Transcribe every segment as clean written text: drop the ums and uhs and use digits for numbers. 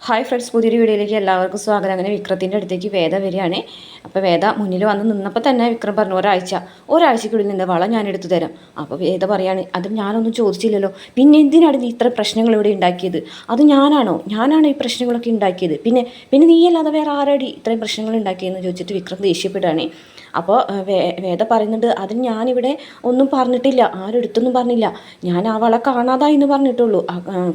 Hi friends, പുതിയൊരു വീഡിയോയിലേക്ക് എല്ലാവർക്കും സ്വാഗതം. അങ്ങനെ വിക്രത്തിൻ്റെ അടുത്തേക്ക് വേദ വരികയാണ്. അപ്പോൾ വേദ മുന്നിൽ വന്ന് നിന്നപ്പോൾ തന്നെ വിക്രം പറഞ്ഞു, ഒരാഴ്ചക്കുള്ളിൽ നിൻ്റെ വള ഞാൻ എടുത്തു തരാം. അപ്പോൾ വേദ പറയാണ്, അത് ഞാനൊന്നും ചോദിച്ചില്ലല്ലോ, പിന്നെ എന്തിനാണ് നീ ഇത്ര പ്രശ്നങ്ങൾ ഇവിടെ ഉണ്ടാക്കിയത്? അത് ഞാനാണ് ഈ പ്രശ്നങ്ങളൊക്കെ ഉണ്ടാക്കിയത്. പിന്നെ നീയല്ലാതെ വേറെ ആരടി ഇത്രയും പ്രശ്നങ്ങൾ ഉണ്ടാക്കിയെന്ന് ചോദിച്ചിട്ട് വിക്രം ദേഷ്യപ്പെടുകയാണ്. അപ്പോൾ വേദ പറയുന്നുണ്ട്, അതിന് ഞാനിവിടെ ഒന്നും പറഞ്ഞിട്ടില്ല, ആരും എടുത്തൊന്നും പറഞ്ഞില്ല. ഞാൻ ആ വള കാണാതായി എന്ന് പറഞ്ഞിട്ടുള്ളൂ.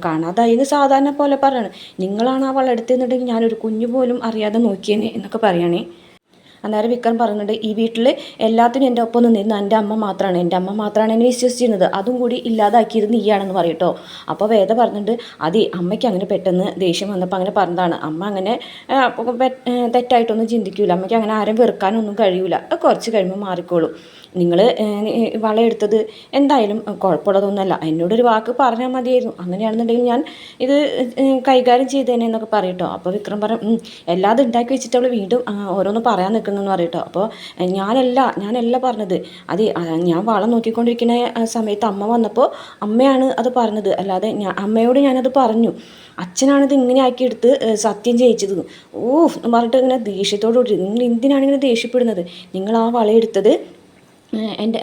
കാണാതായി എന്ന് സാധാരണ പോലെ പറയാണ്. നിങ്ങളാണ് ആ വള എടുത്തെന്നുണ്ടെങ്കിൽ ഞാനൊരു കുഞ്ഞു പോലും അറിയാതെ നോക്കിയേനെ എന്നൊക്കെ പറയുകയാണേ. അന്നേരം വിക്രം പറയുന്നുണ്ട്, ഈ വീട്ടിൽ എല്ലാത്തിനും എൻ്റെ ഒപ്പം നിന്നിരുന്ന എൻ്റെ അമ്മ മാത്രമാണ് എന്നെ വിശ്വസിച്ചിരുന്നത്. അതും കൂടി ഇല്ലാതാക്കിയത് നീയാണെന്ന് പറയട്ടോ. അപ്പോൾ വേദ പറഞ്ഞിട്ട്, അതെ, അമ്മയ്ക്ക് അങ്ങനെ പെട്ടെന്ന് ദേഷ്യം വന്നപ്പോൾ അങ്ങനെ പറഞ്ഞതാണ്. അമ്മ അങ്ങനെ തെറ്റായിട്ടൊന്നും ചിന്തിക്കില്ല. അമ്മയ്ക്ക് അങ്ങനെ ആരും വെറുക്കാനൊന്നും കഴിയില്ല. കുറച്ച് കഴിയുമ്പോൾ മാറിക്കോളും. നിങ്ങൾ വളയെടുത്തത് എന്തായാലും കുഴപ്പമുള്ളതൊന്നുമല്ല. എന്നോടൊരു വാക്ക് പറഞ്ഞാൽ മതിയായിരുന്നു. അങ്ങനെയാണെന്നുണ്ടെങ്കിൽ ഞാൻ ഇത് കൈകാര്യം ചെയ്തേനെ എന്നൊക്കെ പറയട്ടോ. അപ്പോൾ വിക്രം പറയും, എല്ലാതും ഉണ്ടാക്കി വെച്ചിട്ട് അവൾ വീണ്ടും ഓരോന്ന് പറയാൻ നിൽക്കുന്നു പറയട്ടോ. അപ്പോൾ ഞാനല്ല പറഞ്ഞത്. അത് ഞാൻ വളം നോക്കിക്കൊണ്ടിരിക്കുന്ന സമയത്ത് അമ്മ വന്നപ്പോൾ അമ്മയാണ് അത് പറഞ്ഞത്. അല്ലാതെ അമ്മയോട് ഞാനത് പറഞ്ഞു. അച്ഛനാണിത് ഇങ്ങനെ ആക്കിയെടുത്ത് സത്യം ചെയ്യിച്ചത്. എന്ന് പറഞ്ഞിട്ട് ഇങ്ങനെ ദേഷ്യത്തോടുകൂടി, നിങ്ങൾ എന്തിനാണ് ഇങ്ങനെ ദേഷ്യപ്പെടുന്നത്? നിങ്ങൾ ആ വളയെടുത്തത് എൻ്റെ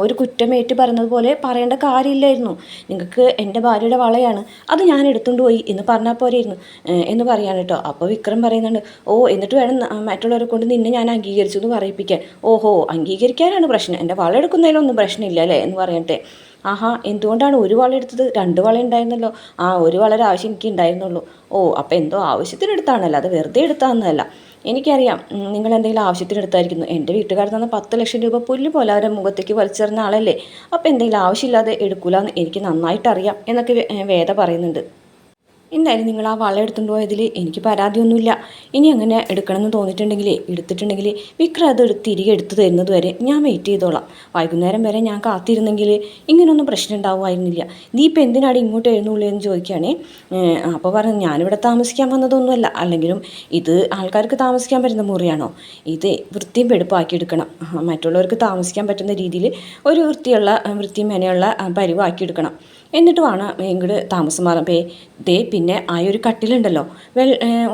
ഒരു കുറ്റമേറ്റ് പറയുന്നത് പോലെ പറയേണ്ട കാര്യമില്ലായിരുന്നു. നിങ്ങൾക്ക് എൻ്റെ ഭാര്യയുടെ വളയാണ്, അത് ഞാൻ എടുത്തുകൊണ്ട് പോയി എന്ന് പറഞ്ഞാൽ പോരായിരുന്നു എന്ന് പറയാൻ കേട്ടോ. അപ്പോൾ വിക്രം പറയുന്നുണ്ട്, എന്നിട്ട് വേണം മറ്റുള്ളവരെ കൊണ്ട് നിന്നെ ഞാൻ അംഗീകരിച്ചു എന്ന് പറയിപ്പിക്കാൻ. അംഗീകരിക്കാനാണ് പ്രശ്നം, എൻ്റെ വള എടുക്കുന്നതിലൊന്നും പ്രശ്നമില്ല അല്ലേ എന്ന് പറയട്ടെ. എന്തുകൊണ്ടാണ് ഒരു വള എടുത്തത്? 2 വള ഉണ്ടായിരുന്നല്ലോ. ഒരു വളരെ ആവശ്യം എനിക്ക് ഉണ്ടായിരുന്നുള്ളൂ. അപ്പോൾ എന്തോ ആവശ്യത്തിനെടുത്താണല്ലോ, അത് വെറുതെ എടുത്താന്നല്ല. എനിക്കറിയാം നിങ്ങൾ എന്തെങ്കിലും ആവശ്യത്തിനെടുത്തായിരിക്കുന്നു. എൻ്റെ വീട്ടുകാർ തന്ന 10 ലക്ഷം രൂപ പുല്ല് പോലെ അവരുടെ മുഖത്തേക്ക് വലിച്ചെറിഞ്ഞ ആളല്ലേ. അപ്പോൾ എന്തെങ്കിലും ആവശ്യമില്ലാതെ എടുക്കൂലെന്ന് എനിക്ക് നന്നായിട്ടറിയാം എന്നൊക്കെ വേദ പറയുന്നുണ്ട്. എന്തായാലും നിങ്ങൾ ആ വള എടുത്തുകൊണ്ട് പോയതിൽ എനിക്ക് പരാതിയൊന്നുമില്ല. ഇനി അങ്ങനെ എടുക്കണമെന്ന് എടുത്തിട്ടുണ്ടെങ്കിൽ വിക്രം അത് തിരികെ എടുത്തു തരുന്നത് വരെ ഞാൻ വെയിറ്റ് ചെയ്തോളാം. വൈകുന്നേരം വരെ ഞാൻ കാത്തിരുന്നെങ്കിൽ ഇങ്ങനെയൊന്നും പ്രശ്നം ഉണ്ടാവുമായിരുന്നില്ല. നീ ഇപ്പം എന്തിനാണ് ഇങ്ങോട്ട് എഴുന്നള്ളൂ എന്ന് ചോദിക്കുകയാണേ. അപ്പോൾ പറഞ്ഞു, ഞാനിവിടെ താമസിക്കാൻ വന്നതൊന്നുമല്ല. അല്ലെങ്കിലും ഇത് ആൾക്കാർക്ക് താമസിക്കാൻ പറ്റുന്ന മുറിയാണോ? ഇത് വൃത്തിയും വെടുപ്പാക്കി എടുക്കണം. മറ്റുള്ളവർക്ക് താമസിക്കാൻ പറ്റുന്ന രീതിയിൽ ഒരു വൃത്തിയും മെനയുള്ള പരിവാക്കിയെടുക്കണം. എന്നിട്ട് വേണം ഇങ്ങോട്ട് താമസം മാറാം. പിന്നെ ഒരു കട്ടിലുണ്ടല്ലോ,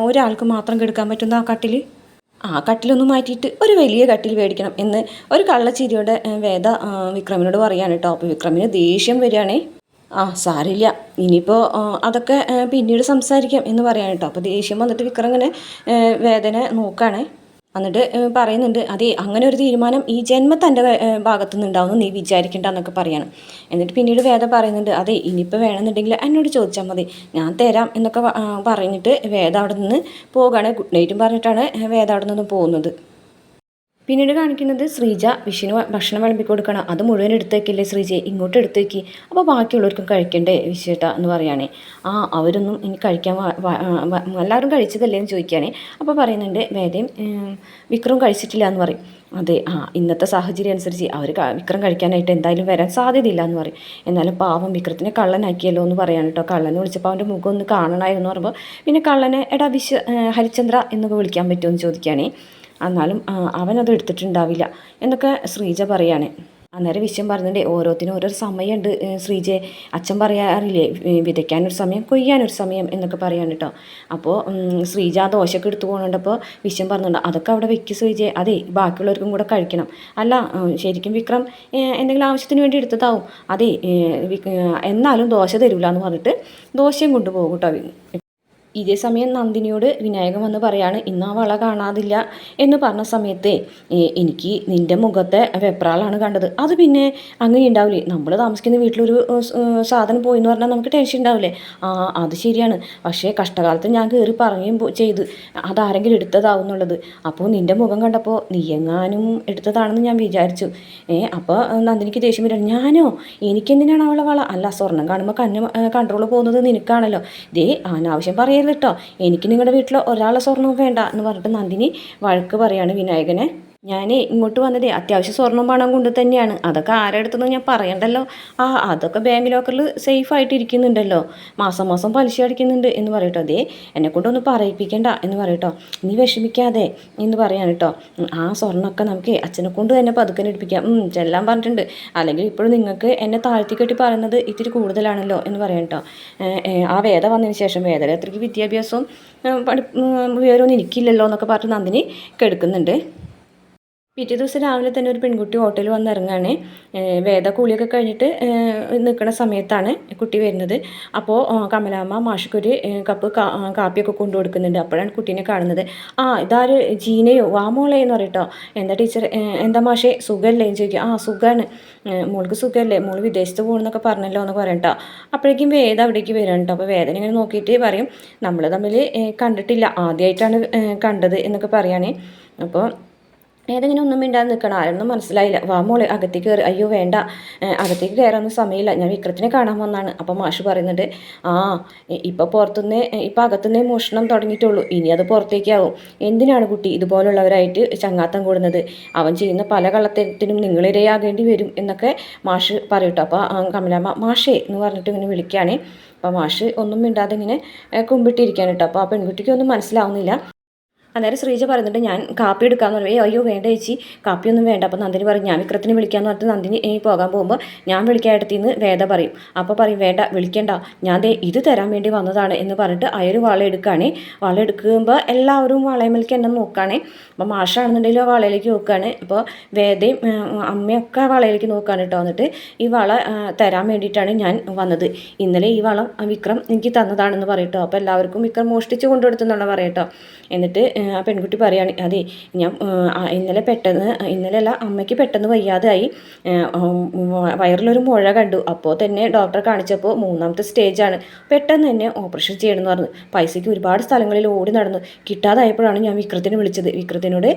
ഒരാൾക്ക് മാത്രം കിടക്കാൻ പറ്റുന്ന ആ കട്ടിലൊന്നും മാറ്റിയിട്ട് ഒരു വലിയ കട്ടിൽ മേടിക്കണം എന്ന് ഒരു കള്ളച്ചിരിയോടെ വേദ വിക്രമിനോട് പറയാണ് കേട്ടോ. അപ്പോൾ വിക്രമിന് ദേഷ്യം വരികയാണേ. സാരില്ല, ഇനിയിപ്പോൾ അതൊക്കെ പിന്നീട് സംസാരിക്കാം എന്ന് പറയാൻ കേട്ടോ. അപ്പോൾ ദേഷ്യം വന്നിട്ട് വിക്രം ഇങ്ങനെ വേദന നോക്കുകയാണേ. എന്നിട്ട് പറയുന്നുണ്ട്, അതെ, അങ്ങനെ ഒരു തീരുമാനം ഈ ജന്മത്തൻ്റെ ഭാഗത്തു നിന്നുണ്ടാവുമെന്ന് നീ വിചാരിക്കേണ്ട എന്നൊക്കെ പറയാണ്. എന്നിട്ട് പിന്നീട് വേദ പറയുന്നുണ്ട്, അതെ, ഇനിയിപ്പോൾ വേണമെന്നുണ്ടെങ്കിൽ എന്നോട് ചോദിച്ചാൽ മതി, ഞാൻ തരാം എന്നൊക്കെ പറഞ്ഞിട്ട് വേദ അവിടെ നിന്ന് പോകുകയാണ്. ഗുഡ് നൈറ്റും പറഞ്ഞിട്ടാണ് വേദ അവിടെ നിന്ന് പോകുന്നത്. പിന്നീട് കാണിക്കുന്നത് ശ്രീജ വിഷ്ണു ഭക്ഷണം വിളമ്പി കൊടുക്കണം. അത് മുഴുവൻ എടുത്തേക്കില്ലേ ശ്രീജയെ, ഇങ്ങോട്ട് എടുത്തേക്ക്, അപ്പോൾ ബാക്കിയുള്ളവർക്കും കഴിക്കണ്ടേ വിശ്വേട്ട എന്ന് പറയുകയാണേ. അവരൊന്നും ഇനി കഴിക്കാൻ എല്ലാവരും കഴിച്ചതല്ലേ എന്ന് ചോദിക്കുകയാണേ. അപ്പോൾ പറയുന്നുണ്ട്, വേദയും വിക്രം കഴിച്ചിട്ടില്ല എന്ന് പറയും. അതെ, ഇന്നത്തെ സാഹചര്യം അനുസരിച്ച് വിക്രം കഴിക്കാനായിട്ട് എന്തായാലും വരാൻ സാധ്യതയില്ല എന്ന് പറയും. എന്നാലും പാവം വിക്രത്തിനെ കള്ളനാക്കിയല്ലോ എന്ന് പറയാൻ കേട്ടോ. കള്ളനെ വിളിച്ചപ്പോൾ അവൻ്റെ മുഖം ഒന്ന് കാണണമായിരുന്നു പറയുമ്പോൾ പിന്നെ കള്ളനെ ഹരിചന്ദ്ര എന്നൊക്കെ വിളിക്കാൻ പറ്റുമോ എന്ന് ചോദിക്കുകയാണേ. എന്നാലും അവനത് എടുത്തിട്ടുണ്ടാവില്ല എന്നൊക്കെ ശ്രീജ പറയാണ്. അന്നേരം വിശ്വം പറഞ്ഞിട്ട്, ഓരോത്തിനും ഓരോ സമയമുണ്ട് ശ്രീജയെ. അച്ഛൻ പറയാറില്ലേ, വിതയ്ക്കാനൊരു സമയം കൊയ്യാനൊരു സമയം എന്നൊക്കെ പറയാൻ കേട്ടോ. അപ്പോൾ ശ്രീജ ആ ദോശയൊക്കെ എടുത്തു പോകുന്നുണ്ടപ്പോൾ വിശ്വം പറഞ്ഞിട്ടുണ്ട്, അതൊക്കെ അവിടെ വെക്കും ശ്രീജയെ, അതെ, ബാക്കിയുള്ളവർക്കും കൂടെ കഴിക്കണം. അല്ല, ശരിക്കും വിക്രം എന്തെങ്കിലും ആവശ്യത്തിന് വേണ്ടി എടുത്തതാവും. അതെ, എന്നാലും ദോശ തരില്ല എന്ന് പറഞ്ഞിട്ട് ദോശയും കൊണ്ടുപോകും കേട്ടോ. ഇതേ സമയം നന്ദിനിയോട് വിനായകൻ വന്ന് പറയാണ്, ഇന്ന് ആ വള കാണാതില്ല എന്ന് പറഞ്ഞ സമയത്ത് എനിക്ക് നിൻ്റെ മുഖത്തെ വെപ്രാളാണ് കണ്ടത്. അത് പിന്നെ അങ്ങനെ ഉണ്ടാവില്ലേ, നമ്മൾ താമസിക്കുന്ന വീട്ടിലൊരു സാധനം പോയി എന്ന് പറഞ്ഞാൽ നമുക്ക് ടെൻഷൻ ഉണ്ടാവില്ലേ? അത് ശരിയാണ്. പക്ഷേ കഷ്ടകാലത്ത് ഞാൻ കയറി പറയുകയും ചെയ്ത് അതാരെങ്കിലും എടുത്തതാവുന്നുള്ളത്. അപ്പോൾ നിൻ്റെ മുഖം കണ്ടപ്പോൾ നീ എങ്ങാനും എടുത്തതാണെന്ന് ഞാൻ വിചാരിച്ചു. അപ്പോൾ നന്ദിനിക്ക് ദേഷ്യം വരികയാണ്. ഞാനോ? എനിക്കെന്തിനാണ് അവളെ വള? അല്ല, സ്വർണം കാണുമ്പോൾ കൺട്രോൾ പോകുന്നത് നിനക്കാണല്ലോ. അനാവശ്യം പറയരുത് കേട്ടോ, എനിക്ക് നിങ്ങളുടെ വീട്ടിൽ ഒരാളെ സ്വർണ്ണവും വേണ്ട എന്ന് പറഞ്ഞിട്ട് നന്ദിനി വഴക്ക് പറയാണ് വിനായകനെ. ഞാൻ ഇങ്ങോട്ട് വന്നതേ അത്യാവശ്യം സ്വർണ്ണം പണം കൊണ്ട് തന്നെയാണ്. അതൊക്കെ ആരുടെ അടുത്തൊന്നും ഞാൻ പറയണ്ടല്ലോ. അതൊക്കെ ബാങ്ക് ലോക്കറിൽ സേഫ് ആയിട്ട് ഇരിക്കുന്നുണ്ടല്ലോ. മാസം മാസം പലിശ അടിക്കുന്നുണ്ട് എന്ന് പറയട്ടോ. അതേ എന്നെക്കൊണ്ടൊന്ന് പറയിപ്പിക്കണ്ട എന്ന് പറയട്ടോ. നീ വിഷമിക്കാതെ എന്ന് പറയാൻ കേട്ടോ. ആ സ്വർണ്ണമൊക്കെ നമുക്ക് അച്ഛനെ കൊണ്ട് തന്നെ പതുക്കെ എടുപ്പിക്കാം. ചെല്ലാൻ പറഞ്ഞിട്ടുണ്ട്. അല്ലെങ്കിൽ ഇപ്പോഴും നിങ്ങൾക്ക് എന്നെ താഴ്ത്തി കെട്ടി പറയുന്നത് ഇത്തിരി കൂടുതലാണല്ലോ എന്ന് പറയാം കേട്ടോ. ആ വേദ വന്നതിന് ശേഷം വേദന അത്രയ്ക്ക് വിദ്യാഭ്യാസവും വിവരമൊന്നും എനിക്കില്ലല്ലോ എന്നൊക്കെ പറഞ്ഞ് നന്ദിനി കെടുക്കുന്നുണ്ട്. പിറ്റേ ദിവസം രാവിലെ തന്നെ ഒരു പെൺകുട്ടി ഹോട്ടലിൽ വന്ന് ഇറങ്ങുകയാണ്. വേദ കൂലിയൊക്കെ കഴിഞ്ഞിട്ട് നിൽക്കുന്ന സമയത്താണ് കുട്ടി വരുന്നത്. അപ്പോൾ കമലാമ്മ മാഷിക്കൊരു കപ്പ് കാപ്പിയൊക്കെ കൊണ്ടു കൊടുക്കുന്നുണ്ട്. അപ്പോഴാണ് കുട്ടീനെ കാണുന്നത്. ഇതാര് ജീനയോ വാ മോളെ എന്ന് പറയട്ടോ. എന്താ ടീച്ചർ, എന്താ മാഷേ സുഖമല്ലേ എന്ന് ചോദിക്കുക. സുഖമാണ്, മോൾക്ക് സുഖമല്ലേ, മോൾ വിദേശത്ത് പോകുന്നൊക്കെ പറഞ്ഞല്ലോ എന്ന് പറയട്ടോ. അപ്പോഴേക്കും വേദ അവിടേക്ക് വരാൻ കേട്ടോ. അപ്പോൾ വേദന ഇങ്ങനെ നോക്കിയിട്ട് പറയും, നമ്മൾ തമ്മിൽ കണ്ടിട്ടില്ല, ആദ്യമായിട്ടാണ് കണ്ടത് എന്നൊക്കെ പറയുകയാണ്. അപ്പോൾ ഏതെങ്കിലും ഒന്നും മിണ്ടാതെ നിൽക്കണം. ആരൊന്നും മനസ്സിലായില്ല. വാ മോളെ അകത്തേക്ക് കയറി. അയ്യോ വേണ്ട, അകത്തേക്ക് കയറാനൊന്നും സമയമില്ല, ഞാൻ വിക്രത്തിനെ കാണാൻ വന്നാണ്. അപ്പോൾ മാഷ് പറയുന്നുണ്ട്, ഇപ്പോൾ അകത്തുനിന്നേ മോഷണം തുടങ്ങിയിട്ടുള്ളൂ, ഇനി അത് പുറത്തേക്കാവും. എന്തിനാണ് കുട്ടി ഇതുപോലുള്ളവരായിട്ട് ചങ്ങാത്തം കൂടുന്നത്? അവൻ ചെയ്യുന്ന പല കള്ളത്തരത്തിനും നിങ്ങളിരയാകേണ്ടി വരും എന്നൊക്കെ മാഷ് പറയട്ടോ. അപ്പോൾ കമലാമ്മ മാഷേ എന്ന് പറഞ്ഞിട്ട് ഇങ്ങനെ വിളിക്കുകയാണ്. അപ്പോൾ മാഷ് ഒന്നും മിണ്ടാതെ ഇങ്ങനെ കുമ്പിട്ടിരിക്കാൻ കേട്ടോ. അപ്പോൾ ആ പെൺകുട്ടിക്ക് ഒന്നും മനസ്സിലാവുന്നില്ല. അന്നേരം ശ്രീജ പറയുന്നുണ്ട്, ഞാൻ കാപ്പി എടുക്കാമെന്ന് പറയും. അയ്യോ വേണ്ട ചേച്ചി, കാപ്പിയൊന്നും വേണ്ട. അപ്പോൾ നന്ദിനി പറയും, ഞാൻ വിക്രത്തിനെ വിളിക്കാമെന്ന് പറഞ്ഞിട്ട് നന്ദിനി പോകാൻ പോകുമ്പോൾ ഞാൻ വിളിക്കായിടത്തിന്ന് വേദ പറയും. അപ്പോൾ പറയും, വേണ്ട വിളിക്കണ്ട, ഞാൻ ഇത് തരാൻ വേണ്ടി വന്നതാണ് എന്ന് പറഞ്ഞിട്ട് അയാൾ വള എടുക്കുകയാണ്. വള എടുക്കുമ്പോൾ എല്ലാവരും വളയമേലേക്ക് എന്നെ നോക്കുകയാണ്. അപ്പോൾ മാഷാണെന്നുണ്ടെങ്കിൽ വളയിലേക്ക് നോക്കുകയാണ്. അപ്പോൾ വേദയും അമ്മയൊക്കെ വളയിലേക്ക് നോക്കുകയാണ് കേട്ടോ. എന്നിട്ട് ഈ വള തരാൻ വേണ്ടിയിട്ടാണ് ഞാൻ വന്നത്. ഇന്നലെ ഈ വളം വിക്രം എനിക്ക് തന്നതാണെന്ന് പറയട്ടോ. അപ്പോൾ എല്ലാവർക്കും വിക്രം മോഷ്ടിച്ച് കൊണ്ടുകൊടുത്തെന്നുള്ള പറയട്ടോ. എന്നിട്ട് ആ പെൺകുട്ടി പറയുകയാണ്, അതെ ഞാൻ ഇന്നലെയല്ല അമ്മയ്ക്ക് പെട്ടെന്ന് വയ്യാതായി, വയറിലൊരു മുഴ കണ്ടു. അപ്പോൾ തന്നെ ഡോക്ടറെ കാണിച്ചപ്പോൾ 3ാമത്തെ സ്റ്റേജാണ്, പെട്ടെന്ന് തന്നെ ഓപ്പറേഷൻ ചെയ്യണമെന്ന് പറഞ്ഞു. പൈസയ്ക്ക് ഒരുപാട് സ്ഥലങ്ങളിൽ ഓടി നടന്നു, കിട്ടാതായപ്പോഴാണ് ഞാൻ വിക്രത്തിനെ വിളിച്ചത്. വിക്രത്തിനോട്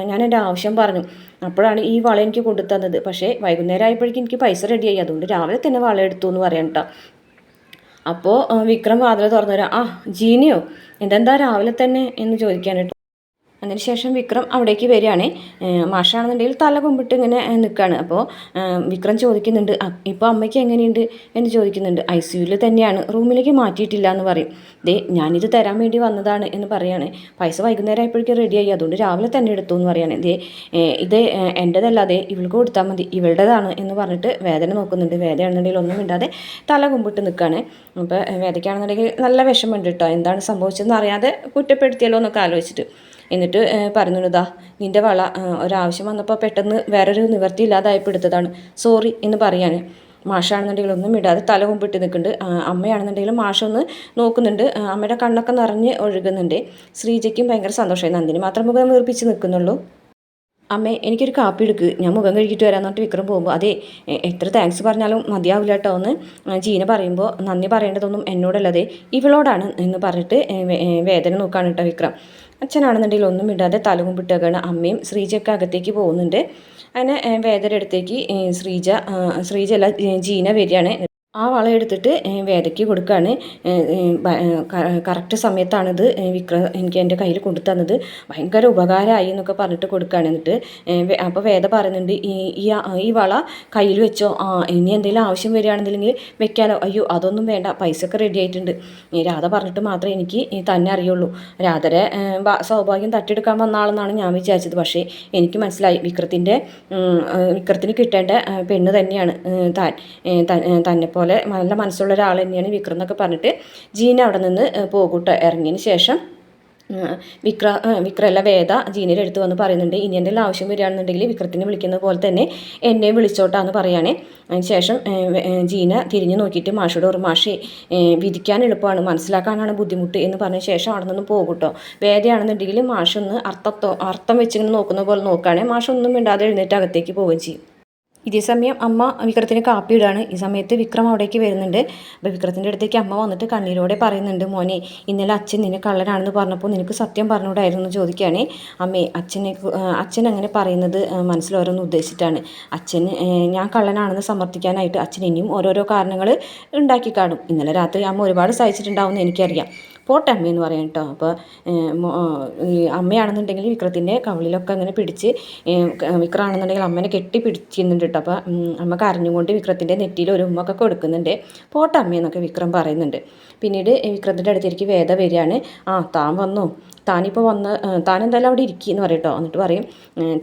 ഞാൻ എൻ്റെ ആവശ്യം പറഞ്ഞു. അപ്പോഴാണ് ഈ വള എനിക്ക് കൊണ്ടു തന്നത്. പക്ഷേ വൈകുന്നേരം ആയപ്പോഴേക്കും എനിക്ക് പൈസ റെഡിയായി, അതുകൊണ്ട് രാവിലെ തന്നെ വള എടുത്തു എന്ന് പറയാം കേട്ടോ. അപ്പോൾ വിക്രം വാതിൽ തുറന്നു തരാം. ജീനിയോ, ഇതെന്താ രാവിലെ തന്നെ എന്ന് ചോദിക്കാനായിട്ട്. അതിനുശേഷം വിക്രം അവിടേക്ക് വരികയാണ്. മാഷാണെന്നുണ്ടെങ്കിൽ തല കുമ്പിട്ട് ഇങ്ങനെ നിൽക്കുകയാണ്. അപ്പോൾ വിക്രം ചോദിക്കുന്നുണ്ട്, ഇപ്പോൾ അമ്മയ്ക്ക് എങ്ങനെയുണ്ട് എന്ന് ചോദിക്കുന്നുണ്ട്. ICUവിൽ തന്നെയാണ്, റൂമിലേക്ക് മാറ്റിയിട്ടില്ല എന്ന് പറയും. ഞാനിത് തരാൻ വേണ്ടി വന്നതാണ് എന്ന് പറയാണ്. പൈസ വൈകുന്നേരം ആയപ്പോഴേക്കും റെഡിയായി, അതുകൊണ്ട് രാവിലെ തന്നെ എടുത്തു എന്ന് പറയാണ്. ഇത് എൻ്റെതല്ലാതെ ഇവൾക്ക് കൊടുത്താൽ മതി, ഇവളുടേതാണ് എന്ന് പറഞ്ഞിട്ട് വേദന നോക്കുന്നുണ്ട്. വേദയാണെന്നുണ്ടെങ്കിൽ ഒന്നും ഇണ്ടാതെ തല കുമ്പിട്ട് നിൽക്കുകയാണ്. അപ്പോൾ വേദയ്ക്കാണെന്നുണ്ടെങ്കിൽ നല്ല വിഷമമുണ്ട് കേട്ടോ, എന്താണ് സംഭവിച്ചതെന്ന് അറിയാതെ കുറ്റപ്പെടുത്തിയല്ലോ എന്നൊക്കെ ആലോചിച്ചിട്ട്. എന്നിട്ട് പറയുന്നുണ്ട്, നിൻ്റെ വള ഒരാവശ്യം വന്നപ്പോൾ പെട്ടെന്ന് വേറൊരു നിവൃത്തി ഇല്ലാതായപ്പോൾ എടുത്തതാണ്, സോറി എന്ന് പറയാണ്. മാഷാണെന്നുണ്ടെങ്കിൽ ഒന്നും ഇടാതെ തല കുമ്പിട്ട് നിൽക്കുന്നുണ്ട്. അമ്മയാണെന്നുണ്ടെങ്കിലും മാഷൊന്ന് നോക്കുന്നുണ്ട്. അമ്മയുടെ കണ്ണൊക്കെ നിറഞ്ഞ് ഒഴുകുന്നുണ്ട്. ശ്രീജയ്ക്കും ഭയങ്കര സന്തോഷമായി. നന്ദിനി മാത്രം മുഖം വീർപ്പിച്ച് നിൽക്കുന്നുള്ളൂ. അമ്മേ എനിക്കൊരു കാപ്പി എടുക്ക്, ഞാൻ മുഖം കഴുകിയിട്ട് വരാമെന്ന് പറഞ്ഞിട്ട് വിക്രം പോകുമ്പോൾ, എത്ര താങ്ക്സ് പറഞ്ഞാലും മതിയാവില്ല കേട്ടോ എന്ന് ജീന പറയുമ്പോൾ, നന്ദി പറയേണ്ടതൊന്നും എന്നോടല്ലതേ ഇവളോടാണ് എന്ന് പറഞ്ഞിട്ട് വേദന നോക്കുകയാണ് കേട്ടോ വിക്രം. അച്ഛനാണെന്നുണ്ടെങ്കിൽ ഒന്നും ഇടാതെ തലകുമ്പിട്ടേക്കാണ്. അമ്മയും ശ്രീജയൊക്കെ അകത്തേക്ക് പോകുന്നുണ്ട്. അങ്ങനെ വേദയുടെ അടുത്തേക്ക് ശ്രീജ അല്ല ജീന വരികയാണ്. ആ വള എടുത്തിട്ട് വേദയ്ക്ക് കൊടുക്കുകയാണ്. കറക്റ്റ് സമയത്താണിത് എനിക്ക് എൻ്റെ കയ്യിൽ കൊണ്ടു തന്നത്, ഭയങ്കര ഉപകാരമായി എന്നൊക്കെ പറഞ്ഞിട്ട് കൊടുക്കുകയാണ്. എന്നിട്ട് അപ്പോൾ വേദ പറയുന്നുണ്ട്, ഈ വള കയ്യിൽ വെച്ചോ, ഇനി എന്തെങ്കിലും ആവശ്യം വരികയാണെന്നുണ്ടെങ്കിൽ വെക്കാലോ. അയ്യോ അതൊന്നും വേണ്ട, പൈസയൊക്കെ റെഡി ആയിട്ടുണ്ട്. രാധ പറഞ്ഞിട്ട് മാത്രമേ എനിക്ക് തന്നെ അറിയുള്ളൂ. രാധരെ സൗഭാഗ്യം തട്ടിയെടുക്കാൻ വന്ന ആളെന്നാണ് ഞാൻ വിചാരിച്ചത്. പക്ഷേ എനിക്ക് മനസ്സിലായി, വിക്രത്തിന് കിട്ടേണ്ട പെണ്ണ് തന്നെയാണ് തന്നെ പോലെ നല്ല മനസ്സുള്ള ഒരാൾ തന്നെയാണ് വിക്രം എന്നൊക്കെ പറഞ്ഞിട്ട് ജീന അവിടെ നിന്ന് പോകൂട്ടോ. ഇറങ്ങിയതിന് ശേഷം വിക്രമല്ല വേദ ജീനയുടെ അടുത്ത് വന്ന് പറയുന്നുണ്ട്, ഇനി എന്തെങ്കിലും ആവശ്യം വരികയാണെന്നുണ്ടെങ്കിൽ വിക്രത്തിനെ വിളിക്കുന്നത് പോലെ തന്നെ എന്നെ വിളിച്ചോട്ടാന്ന് പറയുകയാണെ. അതിന് ശേഷം ജീന തിരിഞ്ഞു നോക്കിയിട്ട് മാഷോട് ഒരു മാഷേ വിധിക്കാൻ എളുപ്പമാണ്, മനസ്സിലാക്കാനാണ് ബുദ്ധിമുട്ട് എന്ന് പറഞ്ഞ ശേഷം അവിടെ നിന്ന് പോകുട്ടോ. വേദയാണെന്നുണ്ടെങ്കിൽ മാഷൊന്ന് അർത്ഥം വെച്ചിങ്ങനെ നോക്കുന്ന പോലെ നോക്കുകയാണെങ്കിൽ മാഷൊന്നും മിണ്ടാതെ എഴുന്നേറ്റ് അകത്തേക്ക് പോവുകയും ചെയ്യും. ഇതേ സമയം അമ്മ വിക്രത്തിന് കാപ്പി ഇടാണ്. ഈ സമയത്ത് വിക്രം അവിടേക്ക് വരുന്നുണ്ട്. അപ്പോൾ വിക്രത്തിൻ്റെ അടുത്തേക്ക് അമ്മ വന്നിട്ട് കണ്ണീരോടെ പറയുന്നുണ്ട്, മോനെ ഇന്നലെ അച്ഛൻ നിന്നെ കള്ളനാണെന്ന് പറഞ്ഞപ്പോൾ നിനക്ക് സത്യം പറഞ്ഞുകൂടായിരുന്നു ചോദിക്കുകയാണേ. അമ്മേ അച്ഛൻ അങ്ങനെ പറയുന്നത് മനസ്സിലോരോന്ന് ഉദ്ദേശിച്ചിട്ടാണ്. ഞാൻ കള്ളനാണെന്ന് സമർത്ഥിക്കാനായിട്ട് അച്ഛൻ ഇനിയും ഓരോരോ കാരണങ്ങൾ ഉണ്ടാക്കി കാണും. ഇന്നലെ രാത്രി അമ്മ ഒരുപാട് സഹിച്ചിട്ടുണ്ടാവുമെന്ന് എനിക്കറിയാം. പോട്ടെ അമ്മയെന്ന് പറയാം കേട്ടോ. അപ്പോൾ ഈ അമ്മയാണെന്നുണ്ടെങ്കിൽ വിക്രത്തിൻ്റെ കവിളിലൊക്കെ അങ്ങനെ പിടിച്ച് വിക്രമാണെന്നുണ്ടെങ്കിൽ അമ്മേനെ കെട്ടി പിടിച്ചിരുന്നുണ്ട് കേട്ടോ. അപ്പോൾ അമ്മ കരഞ്ഞുകൊണ്ട് വിക്രത്തിൻ്റെ നെറ്റിയിൽ ഒരു ഉമ്മൊക്കെ കൊടുക്കുന്നുണ്ട്. പോട്ടെ അമ്മയെന്നൊക്കെ വിക്രം പറയുന്നുണ്ട്. പിന്നീട് വിക്രത്തിൻ്റെ അടുത്തേക്ക് വേദ വരികയാണ്. താൻ വന്നു, താനിപ്പോൾ വന്ന് താൻ എന്തായാലും അവിടെ ഇരിക്കുകയെന്ന് പറയും കേട്ടോ. എന്നിട്ട് പറയും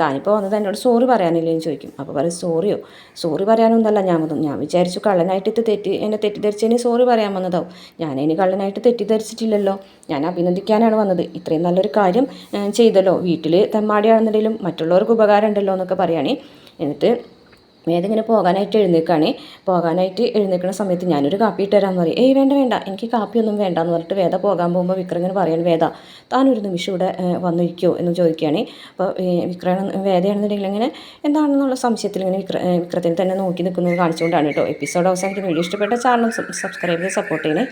താനിപ്പോൾ വന്നത് എന്നോട് സോറി പറയാനില്ലേ എന്ന് ചോദിക്കും. അപ്പോൾ പറയും സോറി പറയാനൊന്നല്ല ഞാൻ വന്നു, ഞാൻ വിചാരിച്ചു കള്ളനായിട്ട് എന്നെ തെറ്റിദ്ധരിച്ചതിന് സോറി പറയാൻ വന്നതാവും. ഞാനതിന് കള്ളനായിട്ട് തെറ്റിദ്ധരിച്ചിട്ടില്ലല്ലോ, ഞാൻ അഭിനന്ദിക്കാനാണ് വന്നത്. ഇത്രയും നല്ലൊരു കാര്യം ചെയ്തല്ലോ, വീട്ടിൽ തെമ്മാടിയാണെന്നുണ്ടെങ്കിലും മറ്റുള്ളവർക്ക് ഉപകാരം ഉണ്ടല്ലോ എന്നൊക്കെ പറയുകയാണ്. എന്നിട്ട് വേദ ഇങ്ങനെ പോകാനായിട്ട് എഴുന്നേൽക്കുന്ന സമയത്ത് ഞാനൊരു കാപ്പി ഇട്ട് തരാമെന്ന് പറയും. വേണ്ട എനിക്ക് കാപ്പിയൊന്നും വേണ്ട എന്ന് പറഞ്ഞിട്ട് വേദ പോകാൻ പോകുമ്പോൾ വിക്രം ഇങ്ങനെ പറയാണ്, വേദ താനൊരു നിമിഷം ഇവിടെ വന്നിരിക്കുമോ എന്ന് ചോദിക്കുകയാണ്. അപ്പോൾ വേദയാണെന്നുണ്ടെങ്കിൽ ഇങ്ങനെ എന്താണെന്നുള്ള സംശയത്തിൽ ഇങ്ങനെ വിക്രത്തിനെ തന്നെ നോക്കി നിൽക്കുന്നത് കാണിച്ചുകൊണ്ടാണ് കേട്ടോ എപ്പിസോഡ് അവസാനിക്കുന്നത്. വീഡിയോ ഇഷ്ടപ്പെട്ട ചാനൽ സബ്സ്ക്രൈബ് ചെയ്ത് സപ്പോർട്ട് ചെയ്യണേ.